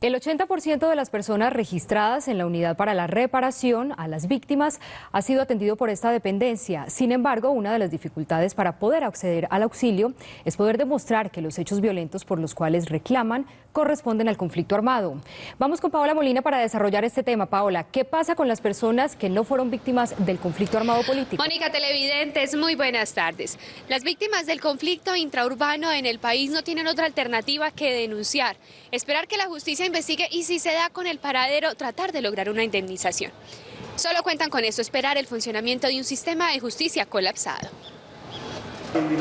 El 80% de las personas registradas en la unidad para la reparación a las víctimas ha sido atendido por esta dependencia. Sin embargo, una de las dificultades para poder acceder al auxilio es poder demostrar que los hechos violentos por los cuales reclaman corresponden al conflicto armado. Vamos con Paola Molina para desarrollar este tema. Paola, ¿qué pasa con las personas que no fueron víctimas del conflicto armado político? Mónica, televidentes, muy buenas tardes. Las víctimas del conflicto intraurbano en el país no tienen otra alternativa que denunciar, esperar que la justicia investigue y, si se da con el paradero, tratar de lograr una indemnización. Solo cuentan con eso, esperar el funcionamiento de un sistema de justicia colapsado.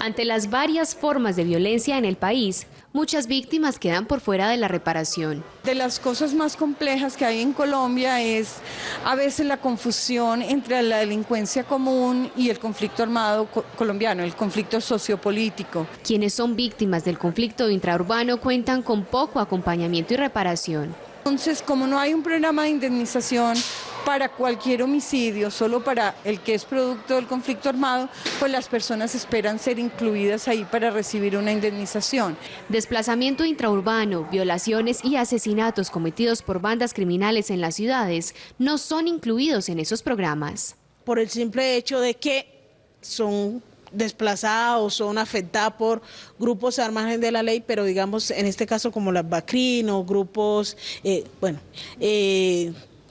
Ante las varias formas de violencia en el país, muchas víctimas quedan por fuera de la reparación. De las cosas más complejas que hay en Colombia es a veces la confusión entre la delincuencia común y el conflicto armado colombiano, el conflicto sociopolítico. Quienes son víctimas del conflicto intraurbano cuentan con poco acompañamiento y reparación. Entonces, como no hay un programa de indemnización para cualquier homicidio, solo para el que es producto del conflicto armado, pues las personas esperan ser incluidas ahí para recibir una indemnización. Desplazamiento intraurbano, violaciones y asesinatos cometidos por bandas criminales en las ciudades no son incluidos en esos programas. Por el simple hecho de que son desplazados, son afectados por grupos al margen de la ley, pero digamos en este caso como las BACRIN o grupos,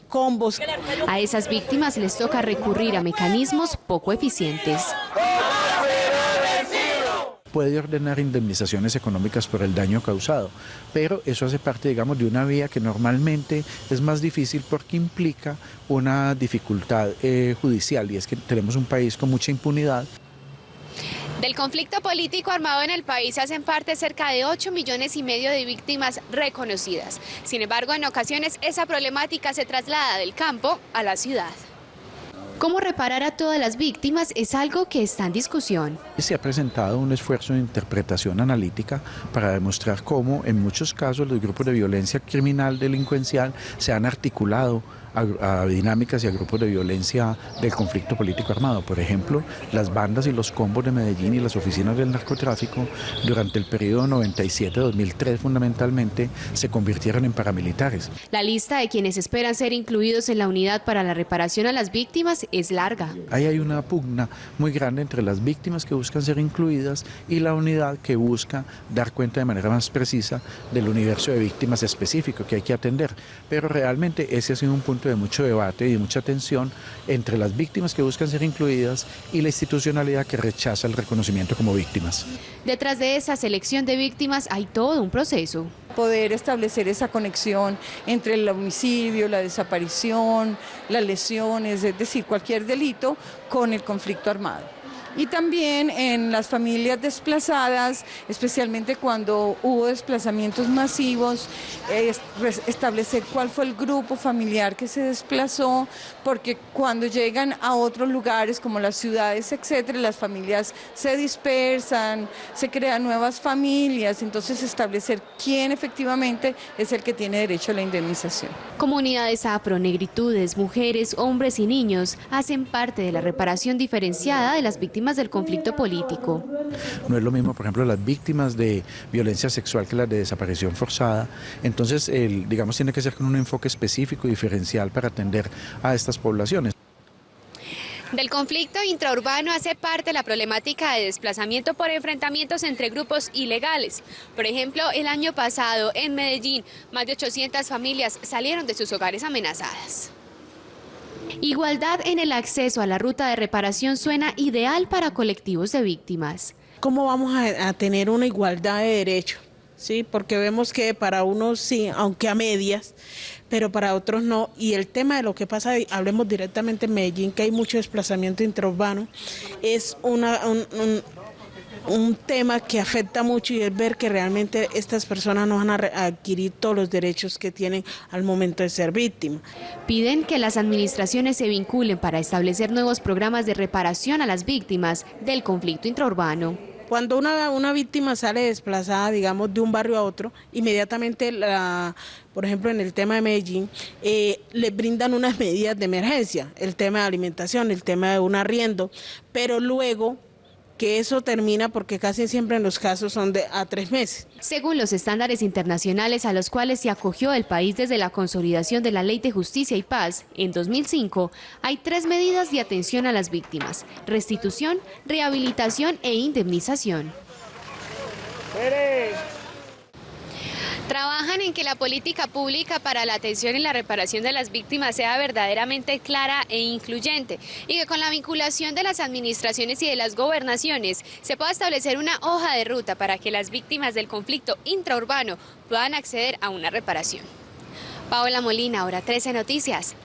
combos. A esas víctimas les toca recurrir a mecanismos poco eficientes. Puede ordenar indemnizaciones económicas por el daño causado, pero eso hace parte, digamos, de una vía que normalmente es más difícil porque implica una dificultad judicial, y es que tenemos un país con mucha impunidad. Del conflicto político armado en el país hacen parte cerca de 8,5 millones de víctimas reconocidas. Sin embargo, en ocasiones esa problemática se traslada del campo a la ciudad. ¿Cómo reparar a todas las víctimas? Es algo que está en discusión. Se ha presentado un esfuerzo de interpretación analítica para demostrar cómo en muchos casos los grupos de violencia criminal delincuencial se han articulado a dinámicas y a grupos de violencia del conflicto político armado. Por ejemplo, las bandas y los combos de Medellín y las oficinas del narcotráfico durante el periodo 97-2003 fundamentalmente se convirtieron en paramilitares. La lista de quienes esperan ser incluidos en la unidad para la reparación a las víctimas es larga. Ahí hay una pugna muy grande entre las víctimas que buscan ser incluidas y la unidad que busca dar cuenta de manera más precisa del universo de víctimas específico que hay que atender. Pero realmente ese ha sido un punto de mucho debate y de mucha tensión entre las víctimas que buscan ser incluidas y la institucionalidad que rechaza el reconocimiento como víctimas. Detrás de esa selección de víctimas hay todo un proceso. Poder establecer esa conexión entre el homicidio, la desaparición, las lesiones, es decir, cualquier delito con el conflicto armado. Y también en las familias desplazadas, especialmente cuando hubo desplazamientos masivos, establecer cuál fue el grupo familiar que se desplazó, porque cuando llegan a otros lugares como las ciudades, etcétera, las familias se dispersan, se crean nuevas familias, entonces establecer quién efectivamente es el que tiene derecho a la indemnización. Comunidades afro, negritudes, mujeres, hombres y niños hacen parte de la reparación diferenciada de las víctimas del conflicto político. No es lo mismo, por ejemplo, las víctimas de violencia sexual que las de desaparición forzada. Entonces, digamos, tiene que ser con un enfoque específico y diferencial para atender a estas poblaciones. Del conflicto intraurbano hace parte la problemática de desplazamiento por enfrentamientos entre grupos ilegales. Por ejemplo, el año pasado en Medellín, más de 800 familias salieron de sus hogares amenazadas. Igualdad en el acceso a la ruta de reparación suena ideal para colectivos de víctimas. ¿Cómo vamos a tener una igualdad de derechos? Sí, porque vemos que para unos sí, aunque a medias, pero para otros no. Y el tema de lo que pasa, hablemos directamente en Medellín, que hay mucho desplazamiento intraurbano, es un tema que afecta mucho, y es ver que realmente estas personas no van a adquirir todos los derechos que tienen al momento de ser víctimas. Piden que las administraciones se vinculen para establecer nuevos programas de reparación a las víctimas del conflicto intraurbano. Cuando una víctima sale desplazada, digamos, de un barrio a otro, inmediatamente, por ejemplo, en el tema de Medellín, le brindan unas medidas de emergencia, el tema de alimentación, el tema de un arriendo, pero luego que eso termina porque casi siempre en los casos son a 3 meses. Según los estándares internacionales a los cuales se acogió el país desde la consolidación de la Ley de Justicia y Paz en 2005, hay 3 medidas de atención a las víctimas: restitución, rehabilitación e indemnización. Trabajan en que la política pública para la atención y la reparación de las víctimas sea verdaderamente clara e incluyente, y que con la vinculación de las administraciones y de las gobernaciones se pueda establecer una hoja de ruta para que las víctimas del conflicto intraurbano puedan acceder a una reparación. Paola Molina, Hora 13 Noticias.